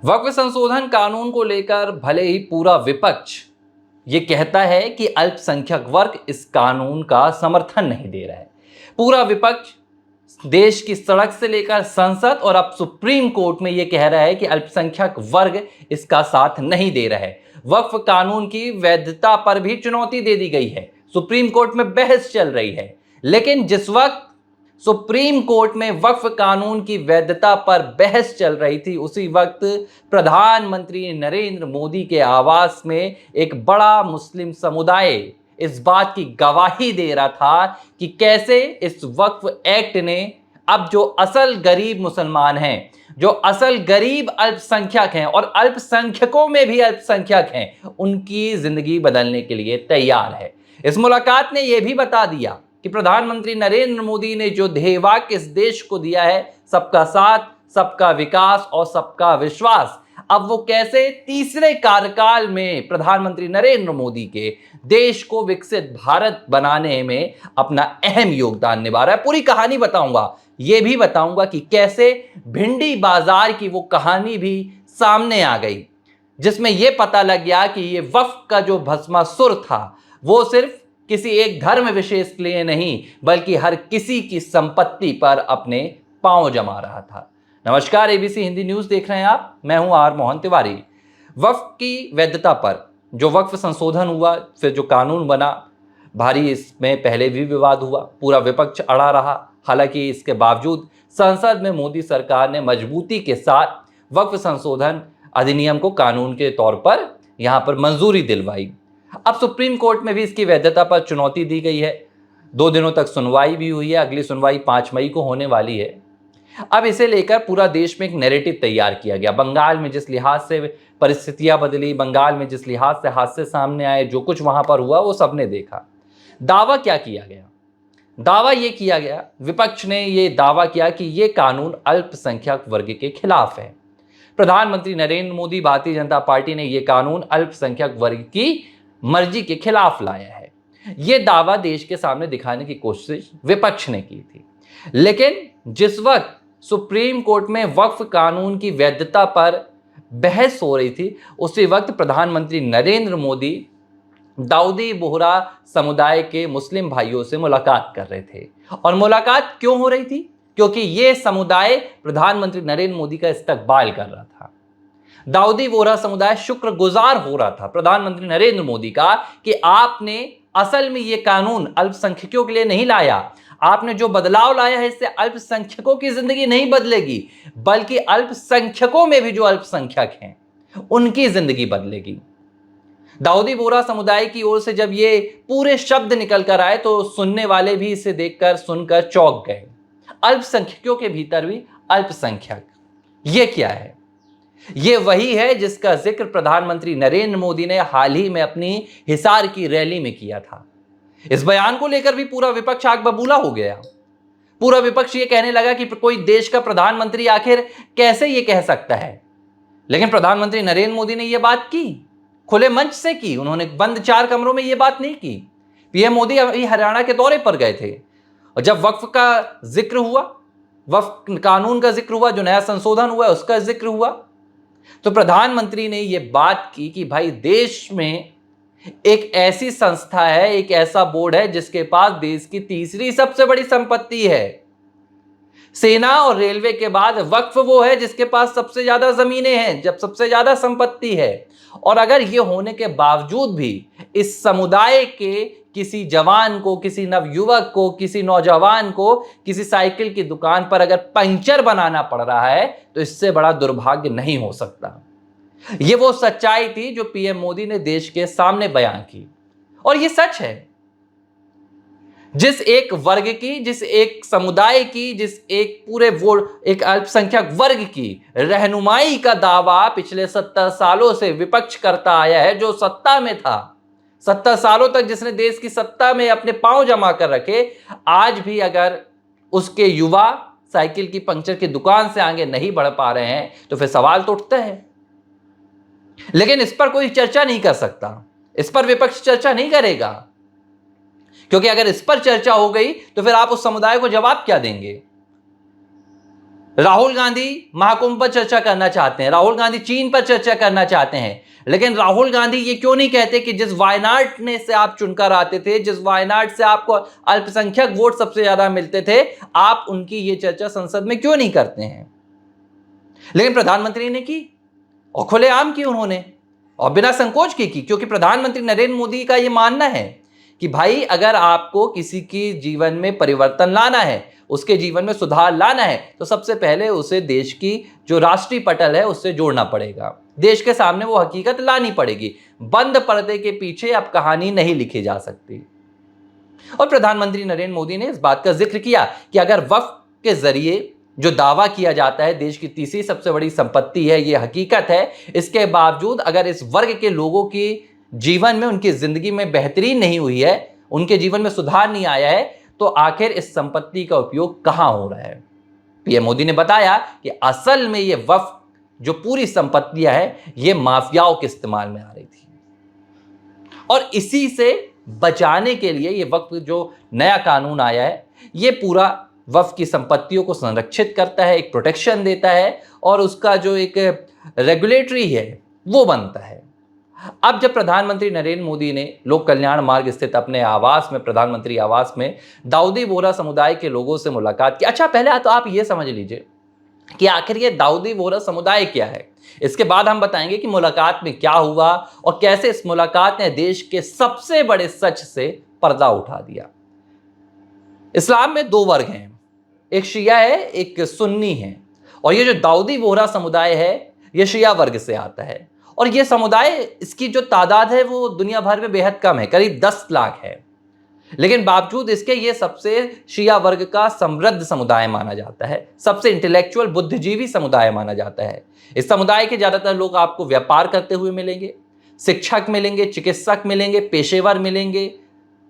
वक्फ संशोधन कानून को लेकर भले ही पूरा विपक्ष ये कहता है कि अल्पसंख्यक वर्ग इस कानून का समर्थन नहीं दे रहा है, पूरा विपक्ष देश की सड़क से लेकर संसद और अब सुप्रीम कोर्ट में यह कह रहा है कि अल्पसंख्यक वर्ग इसका साथ नहीं दे रहा है। वक्फ कानून की वैधता पर भी चुनौती दे दी गई है, सुप्रीम कोर्ट में बहस चल रही है। लेकिन जिस वक्त सुप्रीम कोर्ट में वक्फ कानून की वैधता पर बहस चल रही थी, उसी वक्त प्रधानमंत्री नरेंद्र मोदी के आवास में एक बड़ा मुस्लिम समुदाय इस बात की गवाही दे रहा था कि कैसे इस वक्फ एक्ट ने अब जो असल गरीब मुसलमान हैं, जो असल गरीब अल्पसंख्यक हैं और अल्पसंख्यकों में भी अल्पसंख्यक हैं, उनकी जिंदगी बदलने के लिए तैयार है। इस मुलाकात ने यह भी बता दिया कि प्रधानमंत्री नरेंद्र मोदी ने जो ध्येय वाक्य इस देश को दिया है, सबका साथ, सबका विकास और सबका विश्वास, अब वो कैसे तीसरे कार्यकाल में प्रधानमंत्री नरेंद्र मोदी के देश को विकसित भारत बनाने में अपना अहम योगदान निभा रहा है। पूरी कहानी बताऊंगा, ये भी बताऊंगा कि कैसे भिंडी बाजार की वो कहानी भी सामने आ गई, जिसमें यह पता लग गया कि ये वक्फ का जो भस्मासुर था वो सिर्फ किसी एक धर्म विशेष के लिए नहीं, बल्कि हर किसी की संपत्ति पर अपने पांव जमा रहा था। नमस्कार, एबीसी हिंदी न्यूज देख रहे हैं आप, मैं हूं आर मोहन तिवारी। वक्फ की वैधता पर जो वक्फ संशोधन हुआ, फिर जो कानून बना, भारी इसमें पहले भी विवाद हुआ, पूरा विपक्ष अड़ा रहा। हालांकि इसके बावजूद संसद में मोदी सरकार ने मजबूती के साथ वक्फ संशोधन अधिनियम को कानून के तौर पर यहां पर मंजूरी दिलवाई। अब सुप्रीम कोर्ट में भी इसकी वैधता पर चुनौती दी गई है। 2 दिनों तक सुनवाई भी हुई है, अगली सुनवाई 5 मई को होने वाली है। अब इसे लेकर पूरा देश में एक नैरेटिव तैयार किया गया। बंगाल में जिस लिहाज से परिस्थितियां बदली, बंगाल में जिस लिहाज से हादसे सामने आए, जो कुछ वहां पर हुआ वो सबने देखा। दावा क्या किया गया? दावा यह किया गया, विपक्ष ने यह दावा किया कि यह कानून अल्पसंख्यक वर्ग के खिलाफ है। प्रधानमंत्री नरेंद्र मोदी, भारतीय जनता पार्टी ने यह कानून अल्पसंख्यक वर्ग की मर्जी के खिलाफ लाया है। यह दावा देश के सामने दिखाने की कोशिश विपक्ष ने की थी। लेकिन जिस वक्त सुप्रीम कोर्ट में वक्फ कानून की वैधता पर बहस हो रही थी, उसी वक्त प्रधानमंत्री नरेंद्र मोदी दाऊदी बोहरा समुदाय के मुस्लिम भाइयों से मुलाकात कर रहे थे। और मुलाकात क्यों हो रही थी? क्योंकि यह समुदाय प्रधानमंत्री नरेंद्र मोदी का इस्तकबाल कर रहा था। दाऊदी बोहरा समुदाय शुक्रगुजार हो रहा था प्रधानमंत्री नरेंद्र मोदी का कि आपने असल में यह कानून अल्पसंख्यकों के लिए नहीं लाया, आपने जो बदलाव लाया है इससे अल्पसंख्यकों की जिंदगी नहीं बदलेगी, बल्कि अल्पसंख्यकों में भी जो अल्पसंख्यक हैं उनकी जिंदगी बदलेगी। दाऊदी बोहरा समुदाय की ओर से जब ये पूरे शब्द निकल कर आए तो सुनने वाले भी इसे देखकर सुनकर चौंक गए। अल्पसंख्यकों के भीतर भी अल्पसंख्यक, ये क्या है? ये वही है जिसका जिक्र प्रधानमंत्री नरेंद्र मोदी ने हाल ही में अपनी हिसार की रैली में किया था। इस बयान को लेकर भी पूरा विपक्ष आग बबूला हो गया। पूरा विपक्ष ये कहने लगा कि कोई देश का प्रधानमंत्री आखिर कैसे ये कह सकता है। लेकिन प्रधानमंत्री नरेंद्र मोदी ने यह बात की, खुले मंच से की, उन्होंने बंद 4 कमरों में यह बात नहीं की। पीएम मोदी अभी हरियाणा के दौरे पर गए थे और जब वक्फ का जिक्र हुआ, वक्फ कानून का जिक्र हुआ, जो नया संशोधन हुआ उसका जिक्र हुआ, तो प्रधानमंत्री ने यह बात की कि भाई देश में एक ऐसी संस्था है, एक ऐसा बोर्ड है जिसके पास देश की तीसरी सबसे बड़ी संपत्ति है। सेना और रेलवे के बाद वक्फ वो है जिसके पास सबसे ज्यादा जमीनें हैं, जब सबसे ज्यादा संपत्ति है। और अगर ये होने के बावजूद भी इस समुदाय के किसी जवान को, किसी नवयुवक को, किसी नौजवान को किसी साइकिल की दुकान पर अगर पंक्चर बनाना पड़ रहा है, तो इससे बड़ा दुर्भाग्य नहीं हो सकता। ये वो सच्चाई थी जो पीएम मोदी ने देश के सामने बयान की, और ये सच है। जिस एक वर्ग की, जिस एक समुदाय की, जिस एक पूरे एक अल्पसंख्यक वर्ग की रहनुमाई का दावा पिछले 70 सालों से विपक्ष करता आया है, जो सत्ता में था, 70 सालों तक जिसने देश की सत्ता में अपने पांव जमा कर रखे, आज भी अगर उसके युवा साइकिल की पंक्चर की दुकान से आगे नहीं बढ़ पा रहे हैं, तो फिर सवाल तो उठता है। लेकिन इस पर कोई चर्चा नहीं कर सकता, इस पर विपक्ष चर्चा नहीं करेगा, क्योंकि अगर इस पर चर्चा हो गई तो फिर आप उस समुदाय को जवाब क्या देंगे? राहुल गांधी महाकुंभ पर चर्चा करना चाहते हैं, राहुल गांधी चीन पर चर्चा करना चाहते हैं, लेकिन राहुल गांधी ये क्यों नहीं कहते कि जिस वायनाड ने से आप चुनकर आते थे, जिस वायनाड से आपको अल्पसंख्यक वोट सबसे ज्यादा मिलते थे, आप उनकी ये चर्चा संसद में क्यों नहीं करते हैं? लेकिन प्रधानमंत्री ने की और खुलेआम की उन्होंने, और बिना संकोच की, क्योंकि प्रधानमंत्री नरेंद्र मोदी का यह मानना है कि भाई अगर आपको किसी के जीवन में परिवर्तन लाना है, उसके जीवन में सुधार लाना है, तो सबसे पहले उसे देश की जो राष्ट्रीय पटल है उससे जोड़ना पड़ेगा, देश के सामने वो हकीकत लानी पड़ेगी। बंद पर्दे के पीछे अब कहानी नहीं लिखी जा सकती। और प्रधानमंत्री नरेंद्र मोदी ने इस बात का जिक्र किया कि अगर वक्फ के जरिए जो दावा किया जाता है देश की तीसरी सबसे बड़ी संपत्ति है, ये हकीकत है, इसके बावजूद अगर इस वर्ग के लोगों की जीवन में, उनकी जिंदगी में बेहतरीन नहीं हुई है, उनके जीवन में सुधार नहीं आया है, तो आखिर इस संपत्ति का उपयोग कहां हो रहा है? पीएम मोदी ने बताया कि असल में ये वक्फ जो पूरी संपत्तियां हैं, ये माफियाओं के इस्तेमाल में आ रही थी, और इसी से बचाने के लिए ये वक्फ जो नया कानून आया है, ये पूरा वक्फ की संपत्तियों को संरक्षित करता है, एक प्रोटेक्शन देता है, और उसका जो एक रेगुलेटरी है वो बनता है। अब जब प्रधानमंत्री नरेंद्र मोदी ने लोक कल्याण मार्ग स्थित अपने आवास में, प्रधानमंत्री आवास में, दाऊदी बोहरा समुदाय के लोगों से मुलाकात की। अच्छा, पहले तो आप ये समझ लीजिए कि आखिर ये दाऊदी बोहरा समुदाय क्या है। इसके बाद हम बताएंगे कि मुलाकात में क्या हुआ और कैसे इस मुलाकात ने देश के सबसे बड़े सच से पर्दा उठा दिया। इस्लाम में दो वर्ग हैं, एक शिया है, एक सुन्नी है, और ये जो दाऊदी बोहरा समुदाय है ये शिया वर्ग से आता है, और ये समुदाय, इसकी जो तादाद है वो दुनिया भर में बेहद कम है, करीब 10 लाख है, लेकिन बावजूद इसके ये सबसे शिया वर्ग का समृद्ध समुदाय माना जाता है, सबसे इंटेलेक्चुअल बुद्धिजीवी समुदाय माना जाता है। इस समुदाय के ज्यादातर लोग आपको व्यापार करते हुए मिलेंगे, शिक्षक मिलेंगे, चिकित्सक मिलेंगे, पेशेवर मिलेंगे,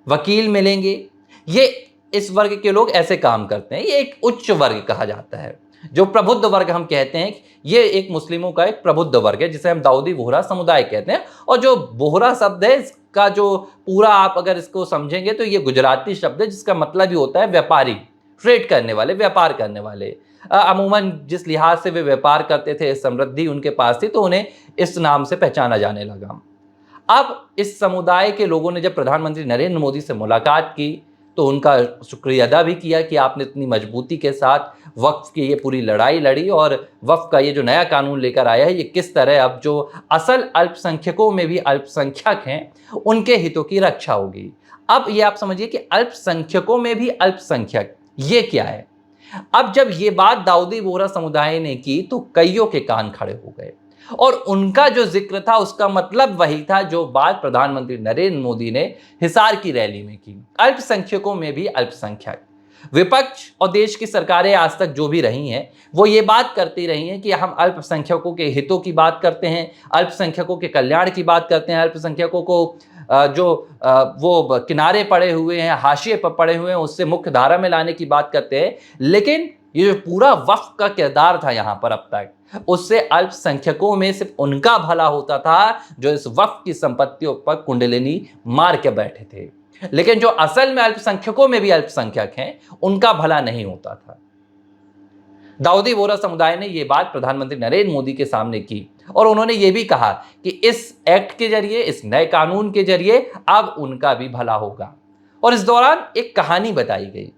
वकील मिलेंगे। ये इस वर्ग के लोग ऐसे काम करते हैं, ये एक उच्च वर्ग कहा जाता है, जो प्रबुद्ध वर्ग हम कहते हैं। ये एक मुस्लिमों का एक प्रबुद्ध वर्ग है जिसे हम दाऊदी बोहरा समुदाय कहते हैं। और जो बोहरा शब्द है, इसका जो पूरा आप अगर इसको समझेंगे तो ये गुजराती शब्द है जिसका मतलब ही होता है व्यापारी, ट्रेड करने वाले, व्यापार करने वाले। अमूमन जिस लिहाज से वे व्यापार करते थे, समृद्धि उनके पास थी, तो उन्हें इस नाम से पहचाना जाने लगा। अब इस समुदाय के लोगों ने जब प्रधानमंत्री नरेंद्र मोदी से मुलाकात की तो उनका शुक्रिया अदा भी किया कि आपने इतनी मजबूती के साथ वक्फ की ये पूरी लड़ाई लड़ी, और वक्फ का ये जो नया कानून लेकर आया है, ये किस तरह अब जो असल अल्पसंख्यकों में भी अल्पसंख्यक हैं उनके हितों की रक्षा होगी। अब ये आप समझिए कि अल्पसंख्यकों में भी अल्पसंख्यक ये क्या है। अब जब ये बात दाऊदी बोहरा समुदाय ने की तो कईयों के कान खड़े हो गए, और उनका जो जिक्र था उसका मतलब वही था जो बात प्रधानमंत्री नरेंद्र मोदी ने हिसार की रैली में की। अल्पसंख्यकों में भी अल्पसंख्यक। विपक्ष और देश की सरकारें आज तक जो भी रही हैं वो ये बात करती रही हैं कि हम अल्पसंख्यकों के हितों की बात करते हैं, अल्पसंख्यकों के कल्याण की बात करते हैं, अल्पसंख्यकों को वो किनारे पड़े हुए हैं, हाशिए पर पड़े हुए हैं, उससे मुख्य धारा में लाने की बात करते हैं। लेकिन ये जो पूरा वक्फ का किरदार था यहाँ पर अब तक, उससे अल्पसंख्यकों में सिर्फ उनका भला होता था जो इस वक्फ की संपत्तियों पर कुंडलिनी मार के बैठे थे, लेकिन जो असल में अल्पसंख्यकों में भी अल्पसंख्यक हैं उनका भला नहीं होता था। दाऊदी बोहरा समुदाय ने यह बात प्रधानमंत्री नरेंद्र मोदी के सामने की, और उन्होंने ये भी कहा कि इस एक्ट के जरिए, इस नए कानून के जरिए अब उनका भी भला होगा। और इस दौरान एक कहानी बताई गई।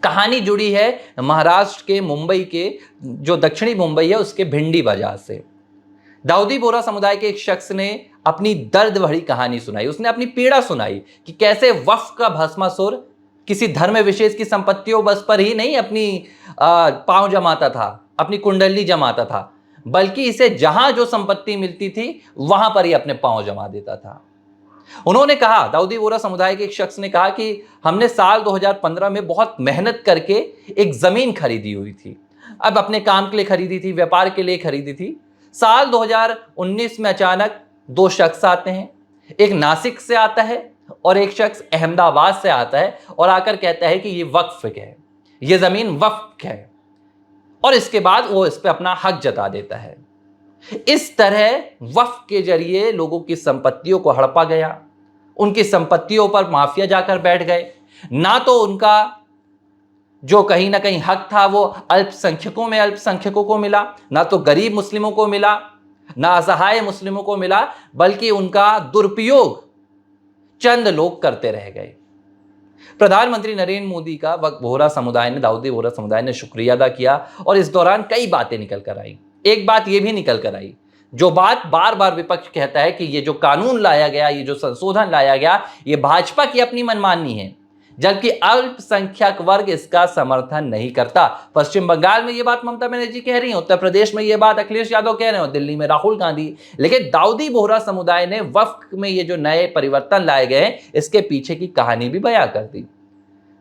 कहानी जुड़ी है महाराष्ट्र के मुंबई के, जो दक्षिणी मुंबई है उसके भिंडी बाजार से। दाऊदी बोहरा समुदाय के एक शख्स ने अपनी दर्द भरी कहानी सुनाई, उसने अपनी पीड़ा सुनाई कि कैसे वक्फ का भस्मासुर किसी धर्म विशेष की संपत्तियों बस पर ही नहीं अपनी पांव जमाता था, अपनी कुंडली जमाता था, बल्कि इसे जहां जो संपत्ति मिलती थी वहां पर ही अपने पांव जमा देता था। उन्होंने कहा, दाऊदी बोहरा समुदाय के एक शख्स ने कहा कि हमने साल 2015 में बहुत मेहनत करके एक जमीन खरीदी हुई थी। अब अपने काम के लिए खरीदी थी, व्यापार के लिए खरीदी थी। साल 2019 में अचानक दो शख्स आते हैं, एक नासिक से आता है और एक शख्स अहमदाबाद से आता है, और आकर कहता है कि ये वक्फ है, ये जमीन वक्फ है, और इसके बाद वो इस पर अपना हक जता देता है। इस तरह वक्फ के जरिए लोगों की संपत्तियों को हड़पा गया, उनकी संपत्तियों पर माफिया जाकर बैठ गए। ना तो उनका जो कहीं ना कहीं हक था वो अल्पसंख्यकों में अल्पसंख्यकों को मिला, ना तो गरीब मुस्लिमों को मिला, ना असहाय मुस्लिमों को मिला, बल्कि उनका दुरुपयोग चंद लोग करते रह गए। प्रधानमंत्री नरेंद्र मोदी का वक्त बोहरा समुदाय ने, दाऊदी बोहरा समुदाय ने शुक्रिया अदा किया और इस दौरान कई बातें निकल कर आई। एक बात यह भी निकल कर आई, जो बात बार बार विपक्ष कहता है कि ये जो कानून लाया गया, ये जो संशोधन लाया गया, ये भाजपा की अपनी मनमानी है, जबकि अल्पसंख्यक वर्ग इसका समर्थन नहीं करता। पश्चिम बंगाल में ये बात ममता बनर्जी कह रही हैं, उत्तर प्रदेश में ये बात अखिलेश यादव कह रहे हैं, दिल्ली में राहुल गांधी। लेकिन दाऊदी बोहरा समुदाय ने वक्फ में ये जो नए परिवर्तन लाए गए, इसके पीछे की कहानी भी बयां कर दी।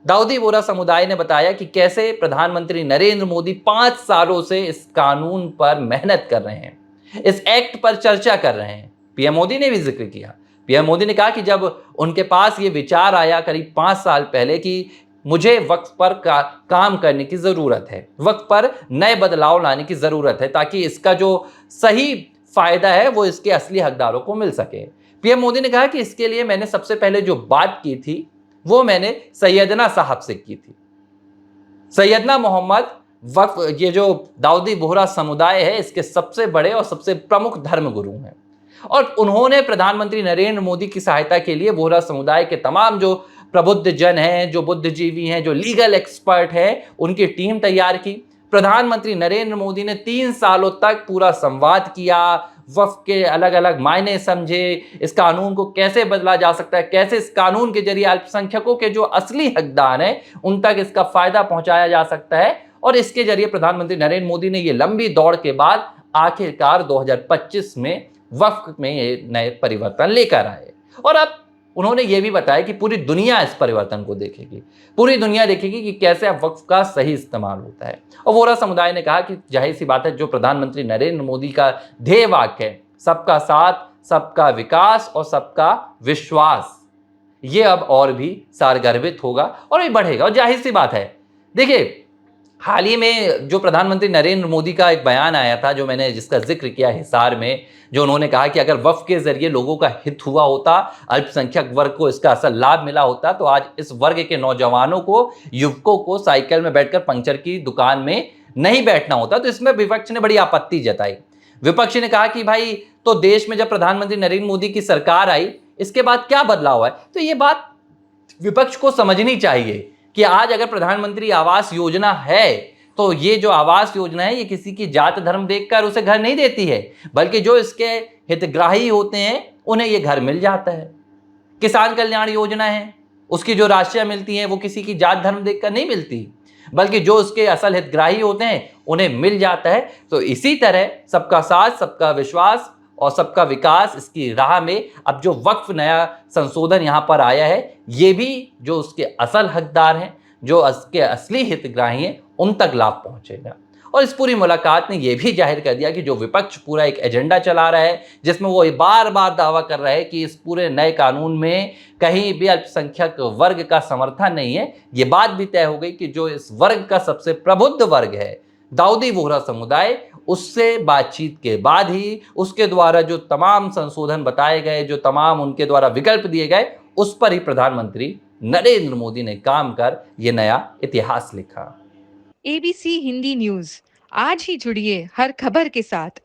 दाऊदी बोहरा समुदाय ने बताया कि कैसे प्रधानमंत्री नरेंद्र मोदी 5 सालों से इस कानून पर मेहनत कर रहे हैं, इस एक्ट पर चर्चा कर रहे हैं। पीएम मोदी ने भी जिक्र किया। पीएम मोदी ने कहा कि जब उनके पास ये विचार आया करीब 5 साल पहले कि मुझे वक्फ पर काम करने की ज़रूरत है, वक्फ पर नए बदलाव लाने की ज़रूरत है, ताकि इसका जो सही फायदा है वो इसके असली हकदारों को मिल सके। पीएम मोदी ने कहा कि इसके लिए मैंने सबसे पहले जो बात की थी वो मैंने सैयदना साहब से की थी। सैयदना मोहम्मद वक्फ, ये जो दाऊदी बोहरा समुदाय है, इसके सबसे बड़े और सबसे प्रमुख धर्मगुरु हैं और उन्होंने प्रधानमंत्री नरेंद्र मोदी की सहायता के लिए बोहरा समुदाय के तमाम जो प्रबुद्ध जन हैं, जो बुद्धिजीवी हैं, जो लीगल एक्सपर्ट हैं, उनकी टीम तैयार की। प्रधानमंत्री नरेंद्र मोदी ने 3 सालों तक पूरा संवाद किया, वक्फ के अलग अलग मायने समझे, इस कानून को कैसे बदला जा सकता है, कैसे इस कानून के जरिए अल्पसंख्यकों के जो असली हकदार हैं उन तक इसका फायदा पहुंचाया जा सकता है। और इसके जरिए प्रधानमंत्री नरेंद्र मोदी ने ये लंबी दौड़ के बाद आखिरकार 2025 में वक्फ में ये नए परिवर्तन लेकर आए। और अब उन्होंने ये भी बताया कि पूरी दुनिया इस परिवर्तन को देखेगी, पूरी दुनिया देखेगी कि कैसे अब वक्फ का सही इस्तेमाल होता है। और बोहरा समुदाय ने कहा कि जाहिर सी बात है, जो प्रधानमंत्री नरेंद्र मोदी का ध्येय वाक्य है, सबका साथ, सबका विकास और सबका विश्वास, ये अब और भी सारगर्भित होगा और ये बढ़ेगा। और जाहिर सी बात है, देखिए हाल ही में जो प्रधानमंत्री नरेंद्र मोदी का एक बयान आया था, जो मैंने जिसका जिक्र किया हिसार में, जो उन्होंने कहा कि अगर वक्फ के जरिए लोगों का हित हुआ होता, अल्पसंख्यक वर्ग को इसका असल लाभ मिला होता, तो आज इस वर्ग के नौजवानों को, युवकों को साइकिल में बैठकर पंचर की दुकान में नहीं बैठना होता। तो इसमें विपक्ष ने बड़ी आपत्ति जताई। विपक्ष ने कहा कि भाई, तो देश में जब प्रधानमंत्री नरेंद्र मोदी की सरकार आई, इसके बाद क्या बदलाव है? तो ये बात विपक्ष को समझनी चाहिए कि आज अगर प्रधानमंत्री आवास योजना है, तो ये जो आवास योजना है, ये किसी की जात धर्म देखकर उसे घर नहीं देती है, बल्कि जो इसके हितग्राही होते हैं उन्हें ये घर मिल जाता है। किसान कल्याण योजना है, उसकी जो राशियां मिलती हैं वो किसी की जात धर्म देखकर नहीं मिलती, बल्कि जो उसके असल हितग्राही होते हैं उन्हें मिल जाता है। तो इसी तरह सबका साथ, सबका विश्वास और सबका विकास, इसकी राह में अब जो वक्फ नया संशोधन यहाँ पर आया है, ये भी जो उसके असल हकदार हैं, जो उसके असली हितग्राही हैं, उन तक लाभ पहुँचेगा। और इस पूरी मुलाकात ने यह भी जाहिर कर दिया कि जो विपक्ष पूरा एक एजेंडा चला रहा है, जिसमें वो बार बार दावा कर रहा है कि इस पूरे नए कानून में कहीं भी अल्पसंख्यक वर्ग का समर्थन नहीं है, ये बात भी तय हो गई कि जो इस वर्ग का सबसे प्रबुद्ध वर्ग है, दाऊदी बोहरा समुदाय, उससे बातचीत के बाद ही, उसके द्वारा जो तमाम संशोधन बताए गए, जो तमाम उनके द्वारा विकल्प दिए गए, उस पर ही प्रधानमंत्री नरेंद्र मोदी ने काम कर ये नया इतिहास लिखा। एबीसी हिंदी न्यूज, आज ही जुड़िए हर खबर के साथ।